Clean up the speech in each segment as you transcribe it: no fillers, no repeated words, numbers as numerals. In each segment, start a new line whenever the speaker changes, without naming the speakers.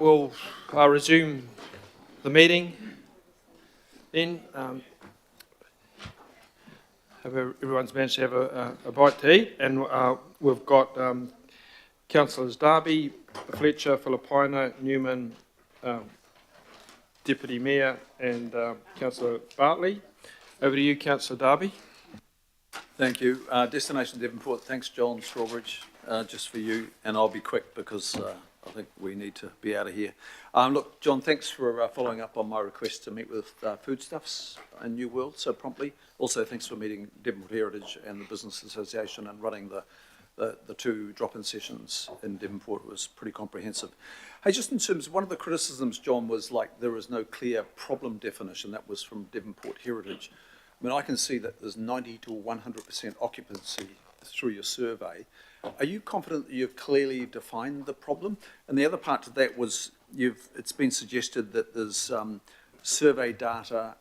We'll resume the meeting then. Everyone's managed to have a bite to eat, and we've got Councillors Darby, Fletcher, Filipina, Newman, Deputy Mayor and Councillor Bartley. Over to you, Councillor Darby.
Thank you. Destination Devonport, thanks John Strawbridge, just for you, and I'll be quick because I think we need to be out of here. Look, John, thanks for following up on my request to meet with Foodstuffs in New World so promptly. Also, thanks for meeting Devonport Heritage and the Business Association and running the two drop-in sessions in Devonport. It was pretty comprehensive. Hey, just in terms of one of the criticisms, John, was like there is no clear problem definition. That was from Devonport Heritage. I mean, I can see that there's 90 to 100% occupancy through your survey. Are you confident that you've clearly defined the problem? And the other part to that was it's been suggested that there's survey data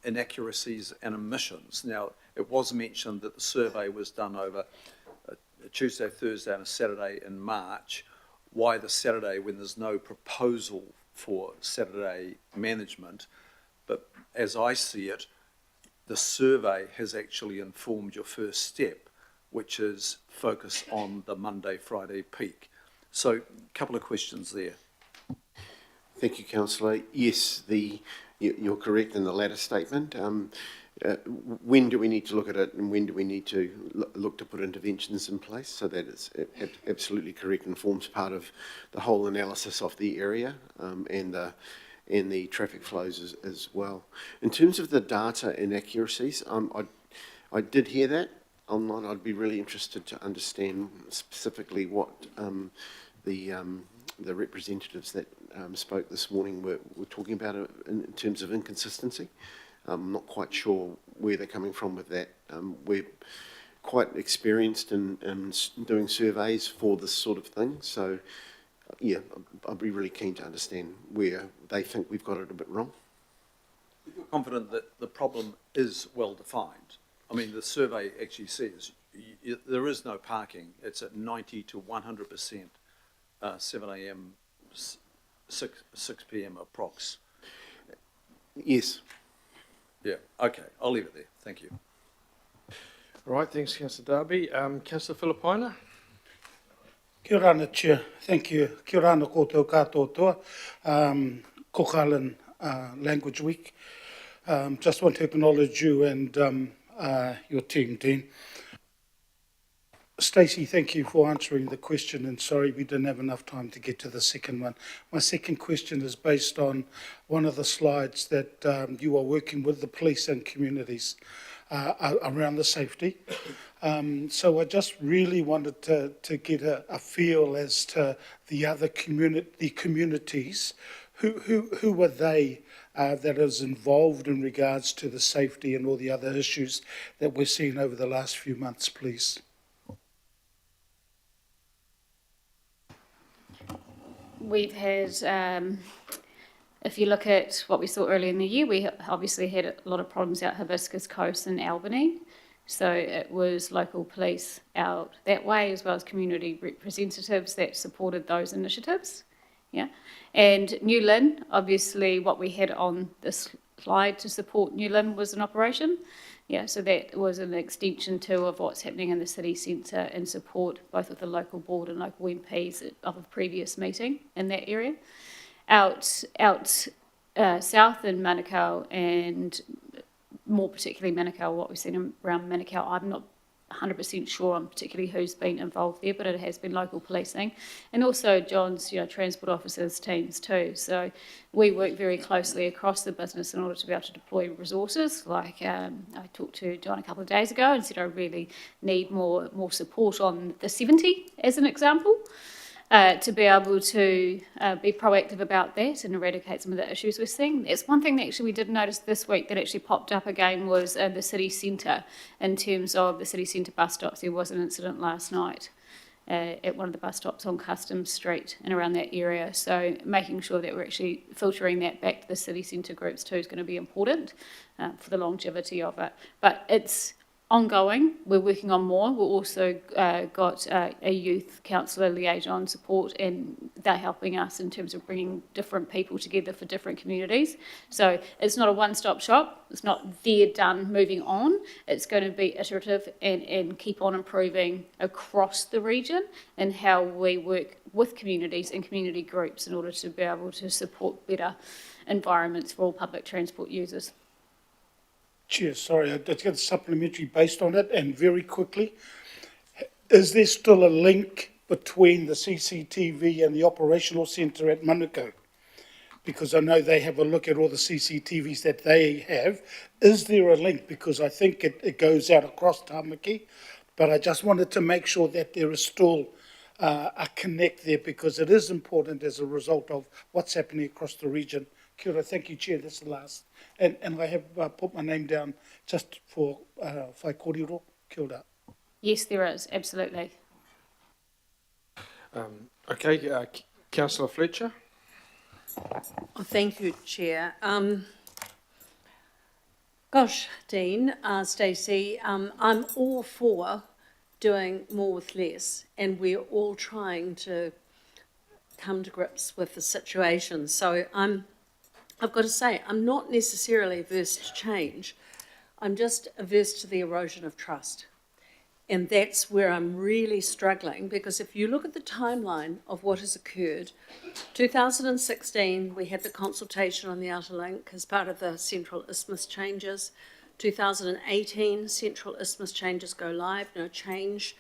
inaccuracies and omissions. Now, it was mentioned that the survey was done over a Tuesday, Thursday and a Saturday in March. Why the Saturday when there's no proposal for Saturday management? But as I see it, the survey has actually informed your first step, which is focus on the Monday, Friday peak. So a couple of questions there.
Thank you, Councillor. Yes, you're correct in the latter statement. When do we need to look at it, and when do we need to look to put interventions in place? So that is absolutely correct and forms part of the whole analysis of the area and the traffic flows as well. In terms of the data inaccuracies, I did hear that online. I'd be really interested to understand specifically what the representatives that spoke this morning were talking about in terms of inconsistency. I'm not quite sure where they're coming from with that. We're quite experienced in doing surveys for this sort of thing, so yeah, I'd be really keen to understand where they think we've got it a bit wrong.
You're confident that the problem is well defined? I mean, the survey actually says there is no parking. It's at 90 to 100%, 7 a.m, 6 p.m. approx.
Yes.
Yeah, okay, I'll leave it there. Thank you.
All right, thanks, Councillor Darby. Councillor Filipina.
Kia ora, Chair. Thank you. Kia ora koutou katoa toa. Kokalan Language Week. Just want to acknowledge you and your team, Dean. Stacey, thank you for answering the question, and sorry we didn't have enough time to get to the second one. My second question is based on one of the slides that you are working with the police and communities around the safety. So I just really wanted to get a feel as to the other communities. Who were they that is involved in regards to the safety and all the other issues that we're seeing over the last few months, please?
We've had, if you look at what we saw earlier in the year, we obviously had a lot of problems out Hibiscus Coast and Albany. So it was local police out that way, as well as community representatives that supported those initiatives. Yeah, and New Lynn, obviously what we had on this slide to support New Lynn was an operation. Yeah, so that was an extension too of what's happening in the city centre in support both of the local board and local MPs of a previous meeting in that area. Out south in Manukau, and more particularly Manukau, what we've seen around Manukau, I'm not 100% sure on particularly who's been involved there, but it has been local policing, and also John's, transport officers teams too. So we work very closely across the business in order to be able to deploy resources. Like I talked to John a couple of days ago and said I really need more support on the 70 as an example. To be able to be proactive about that and eradicate some of the issues we're seeing. It's one thing that actually we did notice this week that actually popped up again was the city centre. In terms of the city centre bus stops, there was an incident last night at one of the bus stops on Customs Street and around that area. So making sure that we're actually filtering that back to the city centre groups too is going to be important for the longevity of it. But it's ongoing. We're working on more. We've also got a youth councillor liaison support, and they're helping us in terms of bringing different people together for different communities. So it's not a one-stop shop. It's not there, done, moving on. It's going to be iterative and keep on improving across the region and how we work with communities and community groups in order to be able to support better environments for all public transport users.
Chair, sorry, I just got a supplementary based on it, and very quickly. Is there still a link between the CCTV and the operational centre at Manukau? Because I know they have a look at all the CCTVs that they have. Is there a link? Because I think it goes out across Tāmaki, but I just wanted to make sure that there is still a connect there, because it is important as a result of what's happening across the region. Kia ora, thank you, Chair, that's the last. And I have put my name down just for whai kōrero. Kia ora.
Yes, there is, absolutely.
Okay, Councillor Fletcher.
Oh, thank you, Chair. Gosh, Dean, Stacey, I'm all for doing more with less, and we're all trying to come to grips with the situation. So I've got to say, I'm not necessarily averse to change. I'm just averse to the erosion of trust. And that's where I'm really struggling, because if you look at the timeline of what has occurred, 2016, we had the consultation on the Outer Link as part of the Central Isthmus changes. 2018, Central Isthmus changes go live, no change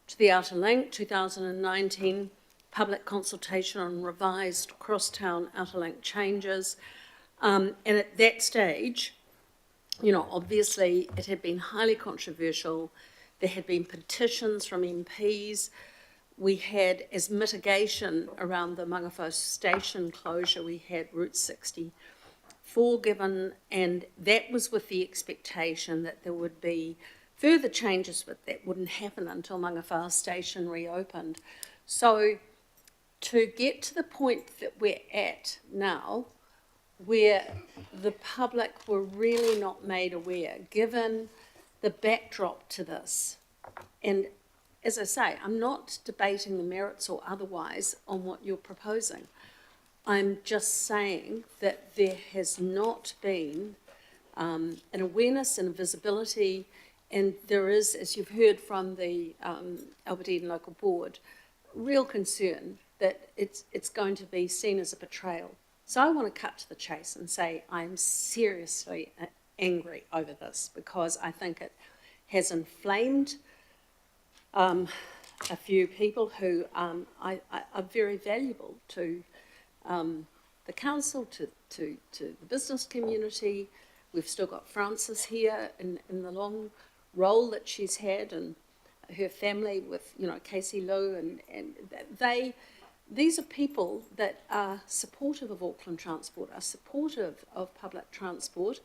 to the Outer Link. 2019, public consultation on revised crosstown Outer Link changes. And at that stage, you know, obviously it had been highly controversial. There had been petitions from MPs. We had, as mitigation around the Mangawhau station closure, we had Route 64 given, and that was with the expectation that there would be further changes, but that wouldn't happen until Mangawhau station reopened. So to get to the point that we're at now, where the public were really not made aware, given the backdrop to this. And as I say, I'm not debating the merits or otherwise on what you're proposing. I'm just saying that there has not been an awareness and visibility, and there is, as you've heard from the Albert Eden Local Board, real concern that it's going to be seen as a betrayal. So I want to cut to the chase and say I'm seriously angry over this, because I think it has inflamed a few people who are very valuable to the council, to the business community. We've still got Frances here in the long role that she's had, and her family with, you know, Casey Lou, and these are people that are supportive of Auckland Transport, are supportive of public transport,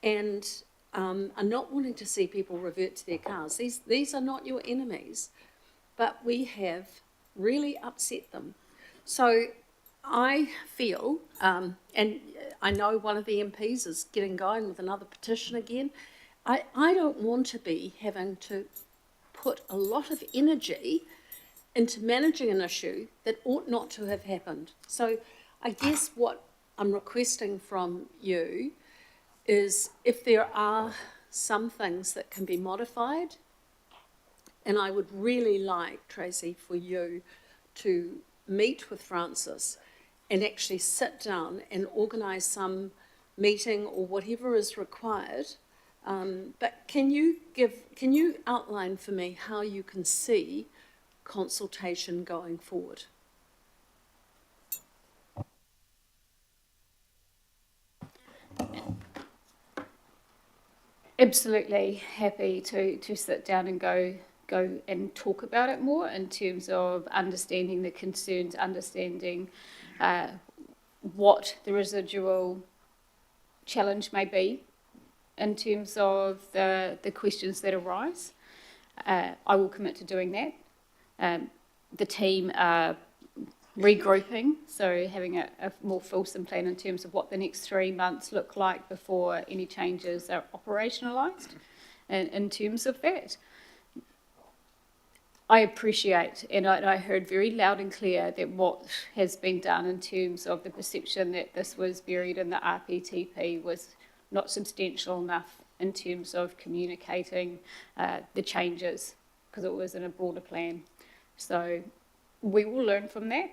and are not wanting to see people revert to their cars. These are not your enemies, but we have really upset them. So I feel, and I know one of the MPs is getting going with another petition again, I don't want to be having to put a lot of energy into managing an issue that ought not to have happened. So I guess what I'm requesting from you is if there are some things that can be modified, and I would really like, Tracy, for you to meet with Frances and actually sit down and organise some meeting or whatever is required. But can you outline for me how you can see consultation going forward?
Absolutely happy to sit down and go and talk about it more in terms of understanding the concerns, understanding what the residual challenge may be in terms of the questions that arise. I will commit to doing that. The team are regrouping, so having a more fulsome plan in terms of what the next 3 months look like before any changes are operationalised. in terms of that. I appreciate, and I heard very loud and clear that what has been done in terms of the perception that this was buried in the RPTP was not substantial enough in terms of communicating the changes, because it was in a broader plan. So we will learn from that.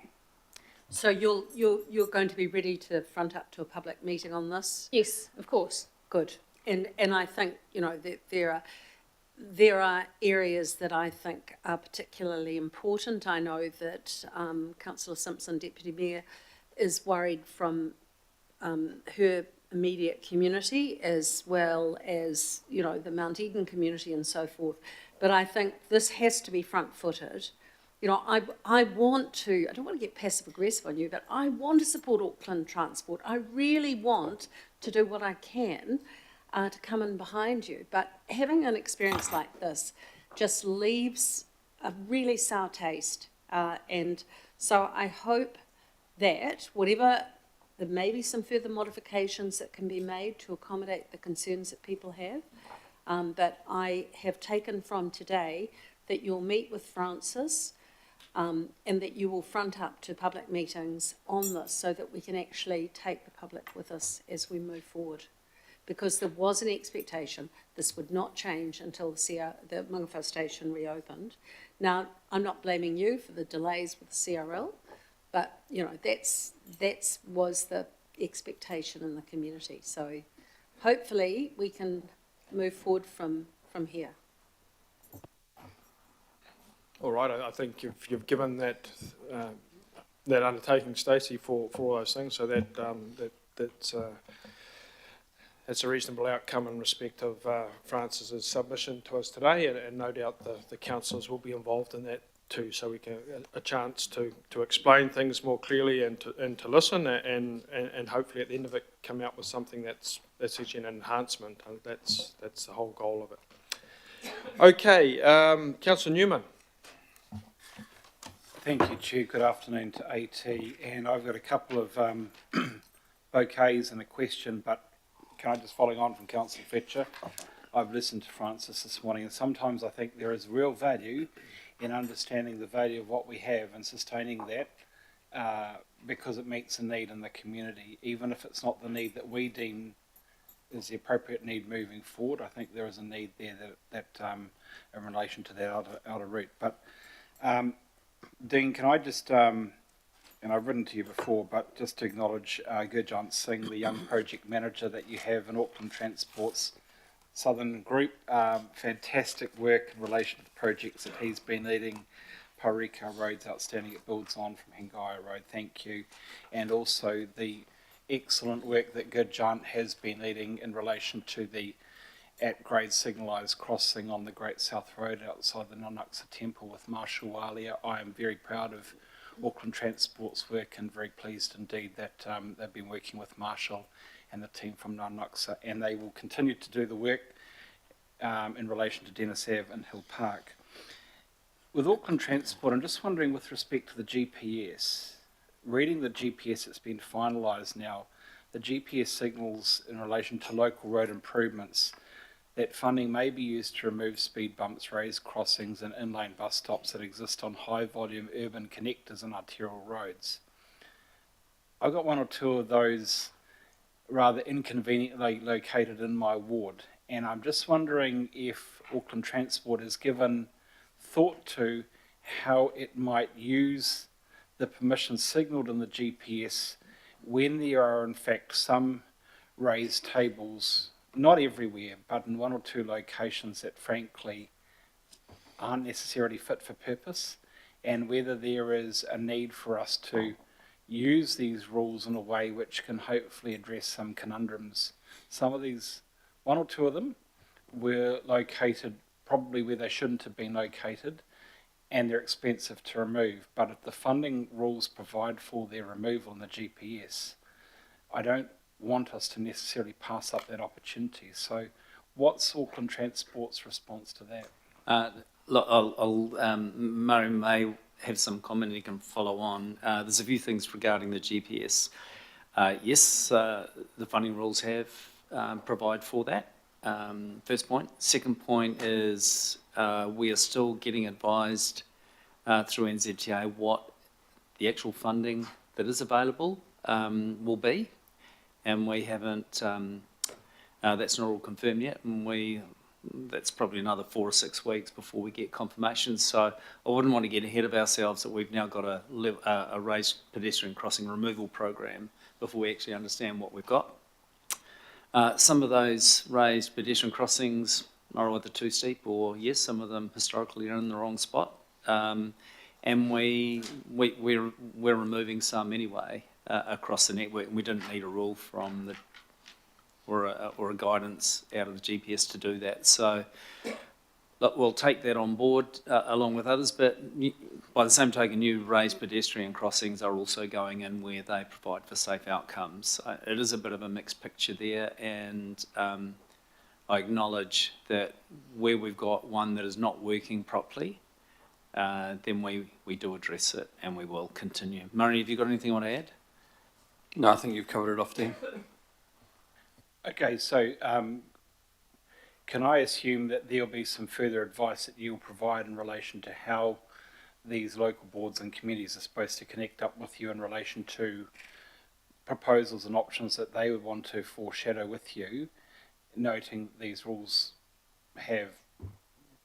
So you're going to be ready to front up to a public meeting on this?
Yes, of course.
Good. And I think, you know, that there are areas that I think are particularly important. I know that Councillor Simpson, Deputy Mayor, is worried from her immediate community as well as, you know, the Mount Eden community and so forth. But I think this has to be front-footed. You know, I want to, I don't want to get passive-aggressive on you, but I want to support Auckland Transport. I really want to do what I can to come in behind you. But having an experience like this just leaves a really sour taste. And so I hope that whatever, there may be some further modifications that can be made to accommodate the concerns that people have. But I have taken from today that you'll meet with Francis and that you will front up to public meetings on this so that we can actually take the public with us as we move forward. Because there was an expectation this would not change until the Mungawhau station reopened. Now, I'm not blaming you for the delays with the CRL, but, you know, that's was the expectation in the community. So hopefully we can move forward from here.
All right, I think you've given that undertaking, Stacey, for all those things, so that's a reasonable outcome in respect of Francis's submission to us today, and no doubt the councillors will be involved in that too, so we can a chance to explain things more clearly and to listen and hopefully at the end of it come out with something that's actually an enhancement. That's the whole goal of it. Okay, Councillor Newman.
Thank you, Chair. Good afternoon to AT. And I've got a couple of bouquets and a question, but can I just following on from Councillor Fletcher? I've listened to Francis this morning, and sometimes I think there is real value in understanding the value of what we have and sustaining that because it meets a need in the community, even if it's not the need that we deem is the appropriate need moving forward. I think there is a need there that in relation to that outer route. But Dean, can I just, and I've written to you before, but just to acknowledge Gurjant Singh, the young project manager that you have in Auckland Transport's Southern Group. Fantastic work in relation to the projects that he's been leading. Parika Road's outstanding, it builds on from Hengaya Road, thank you. And also the excellent work that Gurjant has been leading in relation to the at-grade signalised crossing on the Great South Road outside the Nanaksa Temple with Marshal Walia. I am very proud of Auckland Transport's work and very pleased indeed that they've been working with Marshal and the team from Nanaksa, and they will continue to do the work in relation to Dennis Ave and Hill Park. With Auckland Transport, I'm just wondering with respect to the GPS, reading the GPS that's been finalised now, the GPS signals in relation to local road improvements that funding may be used to remove speed bumps, raised crossings and inlane bus stops that exist on high volume urban connectors and arterial roads. I've got one or two of those rather inconveniently located in my ward, and I'm just wondering if Auckland Transport has given thought to how it might use the permission signalled in the GPS when there are in fact some raised tables, not everywhere, but in one or two locations that frankly aren't necessarily fit for purpose, and whether there is a need for us to use these rules in a way which can hopefully address some conundrums. Some of these, one or two of them, were located probably where they shouldn't have been located, and they're expensive to remove. But if the funding rules provide for their removal in the GPS, I don't want us to necessarily pass up that opportunity. So what's Auckland Transport's response to that?
Look, Murray may have some comment and he can follow on. There's a few things regarding the GPS. Yes, the funding rules have provide for that. First point. Second point is we are still getting advised through NZTA what the actual funding that is available will be, and we haven't. That's not all confirmed yet, and that's probably another 4 or 6 weeks before we get confirmation. So I wouldn't want to get ahead of ourselves that we've now got a raised pedestrian crossing removal program before we actually understand what we've got. Some of those raised pedestrian crossings are either too steep, or yes, some of them historically are in the wrong spot. And we're removing some anyway across the network, and we didn't need a rule from the or a guidance out of the GPS to do that. So look, we'll take that on board along with others, but by the same token, new raised pedestrian crossings are also going in where they provide for safe outcomes. It is a bit of a mixed picture there, and I acknowledge that where we've got one that is not working properly, then we do address it, and we will continue. Murray, have you got anything you want to add?
No, I think you've covered it off, Dean.
Okay, so can I assume that there'll be some further advice that you'll provide in relation to how these local boards and committees are supposed to connect up with you in relation to proposals and options that they would want to foreshadow with you, noting these rules have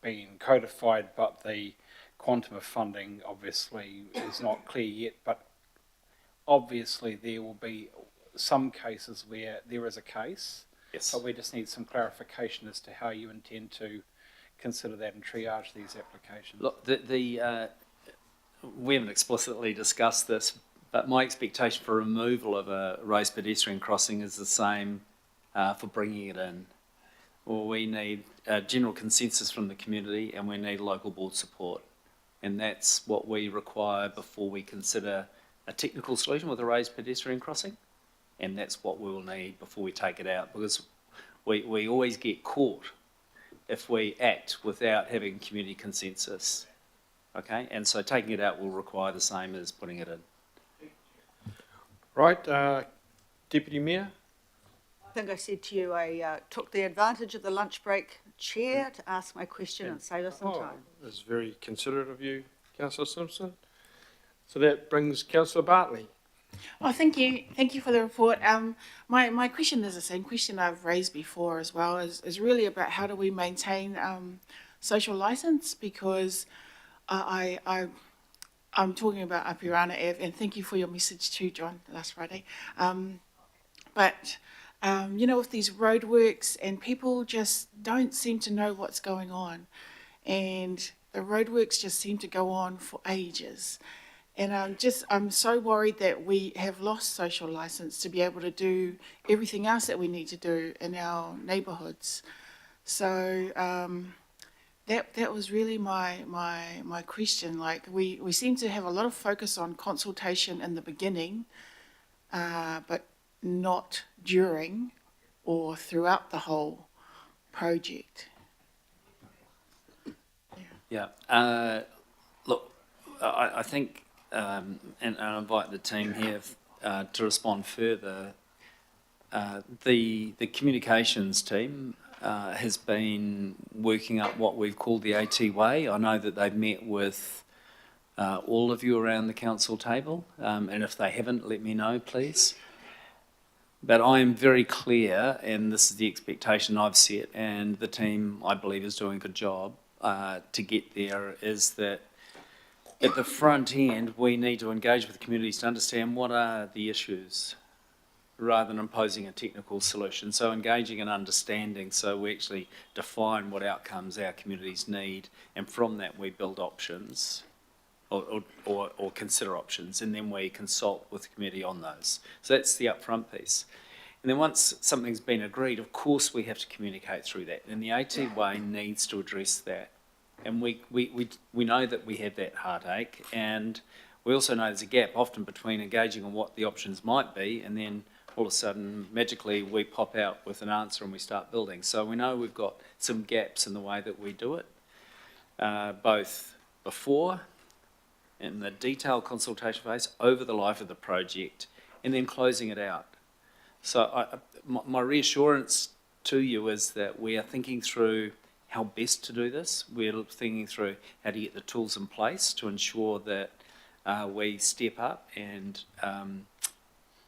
been codified, but the quantum of funding obviously is not clear yet, but obviously there will be some cases where there is a case,
Yes.
but we just need some clarification as to how you intend to consider that and triage these applications.
Look, we haven't explicitly discussed this, but my expectation for removal of a raised pedestrian crossing is the same for bringing it in. Well, we need general consensus from the community, and we need local board support. And that's what we require before we consider a technical solution with a raised pedestrian crossing. And that's what we will need before we take it out, because we always get caught if we act without having community consensus. Okay, and so taking it out will require the same as putting it in.
Right, Deputy Mayor?
I think I said to you, I took the advantage of the lunch break chair to ask my question and save us some time.
That's very considerate of you, Councillor Simpson. So that brings Councillor Bartley.
Oh, thank you. Thank you for the report. My question is the same question I've raised before as well, is really about how do we maintain social license, because I'm talking about Apirana Ave, and thank you for your message too, John, last Friday. But you know, with these roadworks, and people just don't seem to know what's going on, and the roadworks just seem to go on for ages. And I'm so worried that we have lost social license to be able to do everything else that we need to do in our neighbourhoods. So that was really my question. Like we seem to have a lot of focus on consultation in the beginning, but not during or throughout the whole project.
Yeah. Look, I think. And I invite the team here to respond further. The communications team has been working up what we've called the AT Way. I know that they've met with all of you around the council table, and if they haven't, let me know, please. But I am very clear, and this is the expectation I've set, and the team, I believe, is doing a good job to get there, is that at the front end, we need to engage with the communities to understand what are the issues rather than imposing a technical solution. So engaging and understanding, so we actually define what outcomes our communities need, and from that we build options or consider options, and then we consult with the community on those. So that's the upfront piece. And then once something's been agreed, of course we have to communicate through that, and the AT Way needs to address that. And we know that we have that heartache, and we also know there's a gap often between engaging on what the options might be, and then all of a sudden, magically, we pop out with an answer and we start building. So we know we've got some gaps in the way that we do it, both before, in the detailed consultation phase, over the life of the project, and then closing it out. So my reassurance to you is that we are thinking through how best to do this. We're thinking through how to get the tools in place to ensure that we step up and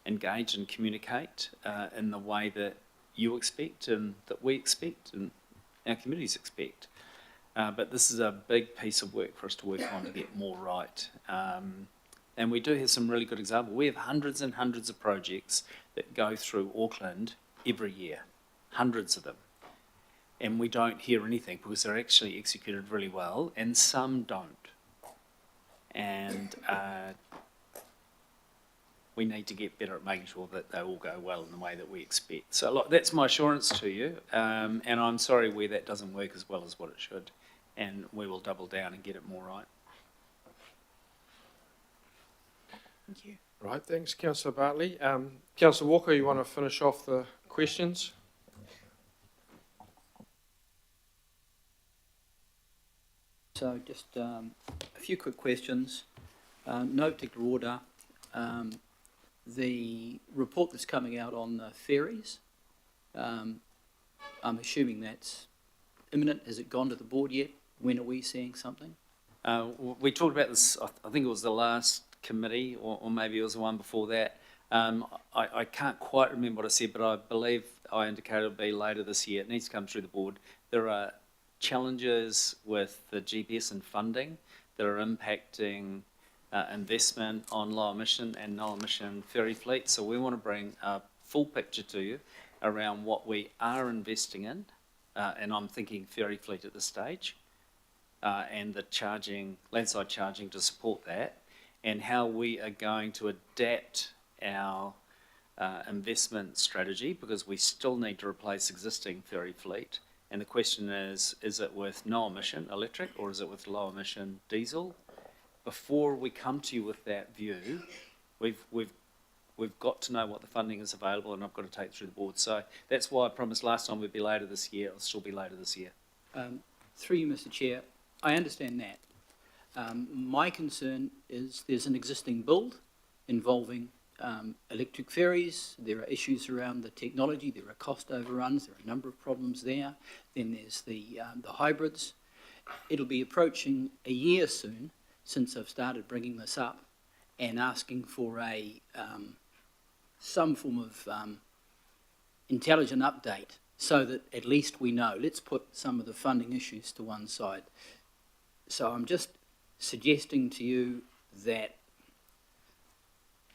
engage and communicate in the way that you expect and that we expect and our communities expect. But this is a big piece of work for us to work on to get more right. And we do have some really good examples. We have hundreds and hundreds of projects that go through Auckland every year, hundreds of them. And we don't hear anything because they're actually executed really well, and some don't. And we need to get better at making sure that they all go well in the way that we expect. So look, that's my assurance to you, and I'm sorry where that doesn't work as well as what it should, and we will double down and get it more right.
Thank you.
Right, thanks, Councillor Bartley. Councillor Walker, you want to finish off the questions?
So just a few quick questions. No particular order. The report that's coming out on the ferries, I'm assuming that's imminent. Has it gone to the board yet? When are we seeing something?
We talked about this, I think it was the last committee, or maybe it was the one before that. I can't quite remember what I said, but I believe I indicated it'll be later this year. It needs to come through the board. There are challenges with the GPS and funding that are impacting investment on low emission and no emission ferry fleet. So we want to bring a full picture to you around what we are investing in, and I'm thinking ferry fleet at this stage, and the charging, landside charging to support that, and how we are going to adapt our investment strategy, because we still need to replace existing ferry fleet. And the question is it with no emission electric or is it with low emission diesel? Before we come to you with that view, we've got to know what the funding is available, and I've got to take it through the board. So that's why I promised last time we'd be later this year. It'll still be later this year.
Through you, Mr. Chair, I understand that. My concern is there's an existing build involving electric ferries. There are issues around the technology. There are cost overruns. There are a number of problems there. Then there's the hybrids. It'll be approaching a year soon since I've started bringing this up and asking for some form of intelligent update so that at least we know. Let's put some of the funding issues to one side. So I'm just suggesting to you that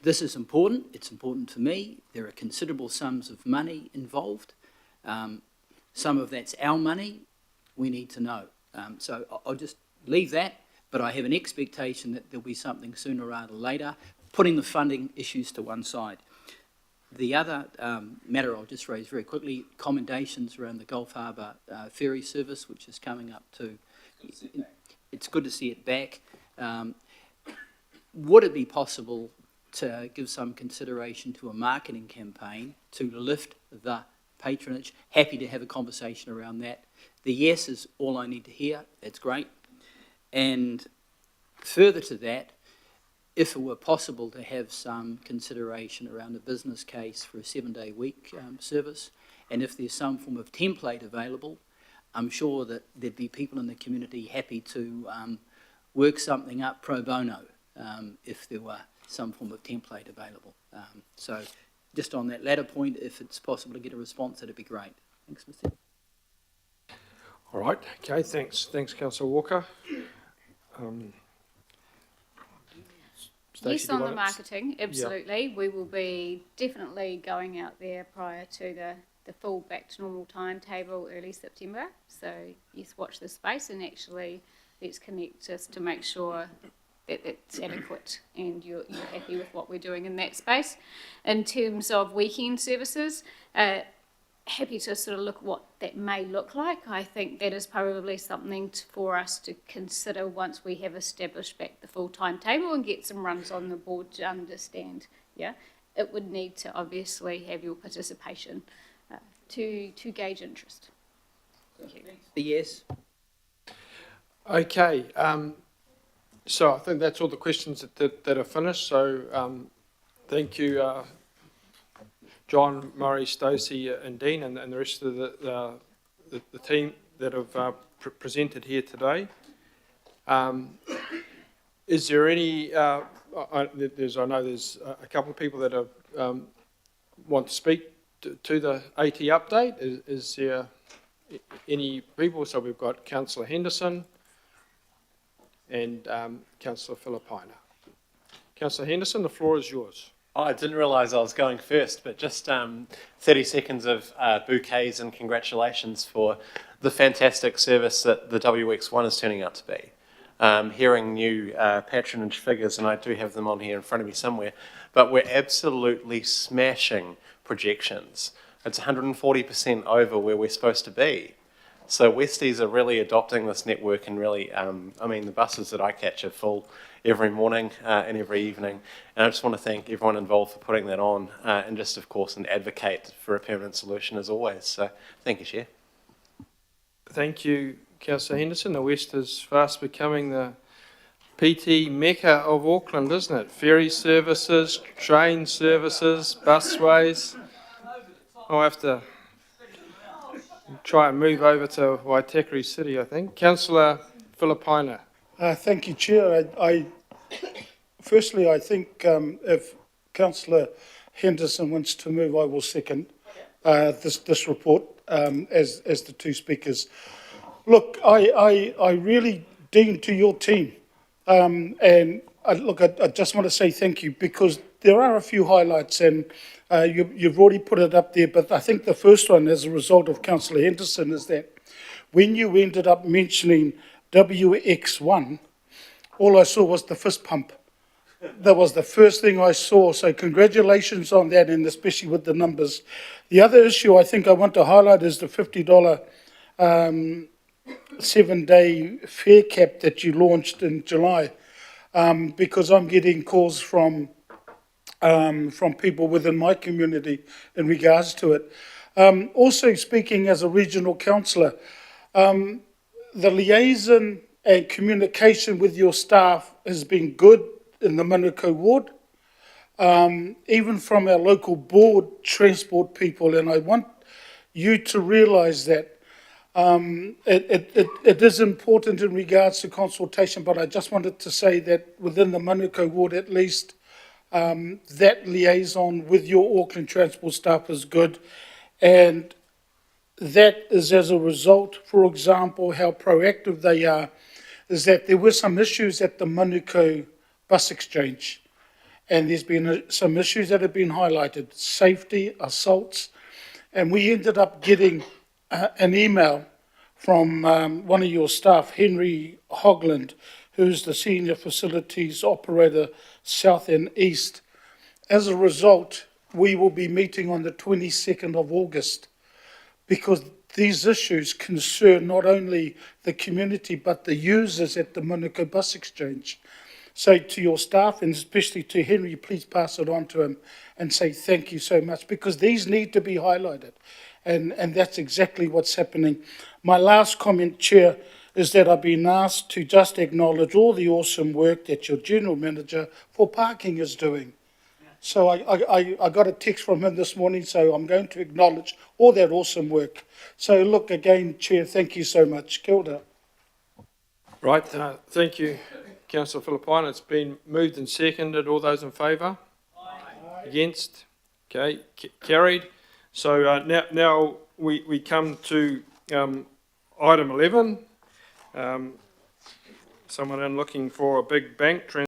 this is important. It's important to me. There are considerable sums of money involved. Some of that's our money. We need to know. So I'll just leave that, but I have an expectation that there'll be something sooner rather than later, putting the funding issues to one side. The other matter I'll just raise very quickly, commendations around the Gulf Harbour ferry service, which is coming up to... It's good to see it back. Would it be possible to give some consideration to a marketing campaign to lift the patronage? Happy to have a conversation around that. The yes is all I need to hear. That's great. And further to that, if it were possible to have some consideration around a business case for a 7-day week service, and if there's some form of template available, I'm sure that there'd be people in the community happy to work something up pro bono if there were some form of template available. So just on that latter point, if it's possible to get a response, that'd be great. Thanks, Mr.
All right, okay, thanks, Councillor Walker. Stacey,
Yes,
do you
on the
want
marketing, absolutely. We will be definitely going out there prior to the full back to normal timetable early September. So yes, watch the space and actually let's connect just to make sure that it's adequate and you're happy with what we're doing in that space. In terms of weekend services, happy to sort of look what that may look like. I think that is probably something for us to consider once we have established back the full timetable and get some runs on the board to understand. Yeah, it would need to obviously have your participation to gauge interest. Thank you.
Yes.
Okay, so I think that's all the questions that are finished. So thank you, John, Murray, Stacey and Dean and the rest of the team that have presented here today. Is there any, I know there's a couple of people that have, want to speak to the AT update. Is there any people? So we've got Councillor Henderson and Councillor Filipaina. Councillor Henderson, the floor is yours.
Oh, I didn't realise I was going first, but just 30 seconds of bouquets and congratulations for the fantastic service that the WX1 is turning out to be. Hearing new patronage figures, and I do have them on here in front of me somewhere, but we're absolutely smashing projections. It's 140% over where we're supposed to be. So Westies are really adopting this network and really, I mean, the buses that I catch are full every morning and every evening. And I just want to thank everyone involved for putting that on and just, of course, and advocate for a permanent solution as always. So thank you, Chair.
Thank you, Councillor Henderson. The West is fast becoming the PT Mecca of Auckland, isn't it? Ferry services, train services, busways. I'll have to try and move over to Waitakere City, I think. Councillor Filipaina.
Thank you, Chair. Firstly, I think if Councillor Henderson wants to move, I will second this report as the two speakers. Look, I really, Dean, to your team, and I just want to say thank you because there are a few highlights and you've already put it up there, but I think the first one as a result of Councillor Henderson is that when you ended up mentioning WX1, all I saw was the fist pump. That was the first thing I saw, so congratulations on that, and especially with the numbers. The other issue I think I want to highlight is the $50 7-day fare cap that you launched in July, because I'm getting calls from people within my community in regards to it. Also speaking as a regional councillor, the liaison and communication with your staff has been good in the Manukau ward, even from our local board transport people, and I want you to realise that it is important in regards to consultation, but I just wanted to say that within the Manukau ward at least, that liaison with your Auckland transport staff is good, and that is as a result, for example, how proactive they are, is that there were some issues at the Manukau bus exchange, and there's been some issues that have been highlighted, safety, assaults, and we ended up getting an email from one of your staff, Henry Hogland, who's the Senior Facilities Operator South and East. As a result, we will be meeting on the 22nd of August because these issues concern not only the community but the users at the Manukau Bus Exchange. So to your staff and especially to Henry, please pass it on to him and say thank you so much because these need to be highlighted. And that's exactly what's happening. My last comment, Chair, is that I've been asked to just acknowledge all the awesome work that your General Manager for parking is doing. So I got a text from him this morning, so I'm going to acknowledge all that awesome work. So look, again, Chair, thank you so much. Kia ora.
Right, thank you, Councillor Filipaina. It's been moved and seconded. All those in favour? Aye. Against? Okay, carried. So now we come to item 11. Someone in looking for a big bank